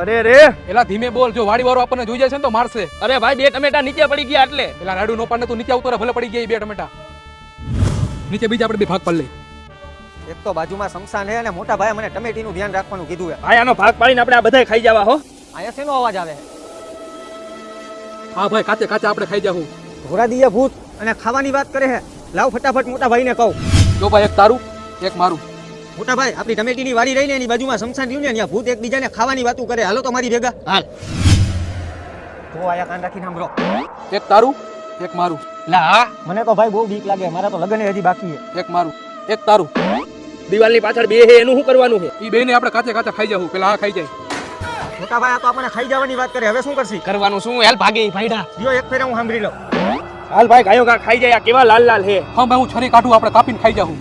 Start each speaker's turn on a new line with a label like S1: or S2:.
S1: અરે રે
S2: એલા ધીમે બોલ, જો વાડી વાળો આપણને જોઈ જાય છે ને તો મારશે.
S1: અરે ભાઈ 2 ટમેટા નીચે પડી ગયા એટલે.
S2: એલા રાડુ નો પાડને તું નીચે આવતો રહે, ભલે પડી ગયા 2 ટમેટા. નીચે બીજા આપણે 2 ભાગ પાડી લઈ.
S3: એક તો બાજુમાં શમશાન છે અને મોટા ભાઈ મને ટમેટીનું ધ્યાન રાખવાનું કીધું છે.
S1: ભાઈ આનો ભાગ પાડીને આપણે આ બધાય ખાઈ જવા હો.
S3: અહીંયા શેનો અવાજ આવે?
S2: હા ભાઈ, કાચે કાચે આપણે ખાઈ જાવું.
S3: ઘોડાદીએ ભૂત અને ખાવાની વાત કરે છે. લાવ ફટાફટ મોટા ભાઈને કહું.
S2: જો ભાઈ, એક તારું એક મારું.
S3: મોટા ભાઈ, આપણી ટમેટીની વાડી રહીને એની બાજુમાં શમશાન રહ્યું ને, ત્યાં ભૂત એકબીજાને ખાવાની વાતું કરે. હાલો તો મારી ભેગા.
S1: હાલ.
S3: જો આયા કાન રાખીને સાંભળો.
S2: એક તારું એક મારું.
S1: લા
S3: મને તો ભાઈ બહુ બીક લાગે. મારા તો લગ્ન હજી બાકી છે.
S2: એક મારું એક તારું.
S1: દિવાલની પાછળ બે હે એનું શું કરવાનું છે?
S2: ઈ બેને આપણે કાચે કાચે ખાઈ જાવું. પેલા આ ખાઈ જાય.
S3: મોટા ભાઈ, આ તો આપણને ખાઈ જવાની વાત કરે. હવે શું કરશી?
S1: કરવાનું શું? હેલ ભાગી ભાઈડા.
S3: જો એક ફેરા હું સાંભળી લઉં.
S1: હાલ ભાઈ ગાયો ગા ખાઈ જાય. આ કેવા લાલ લાલ હે.
S2: હા ભાઈ, હું છરી કાઢું, આપણે કાપીને ખાઈ જાવું.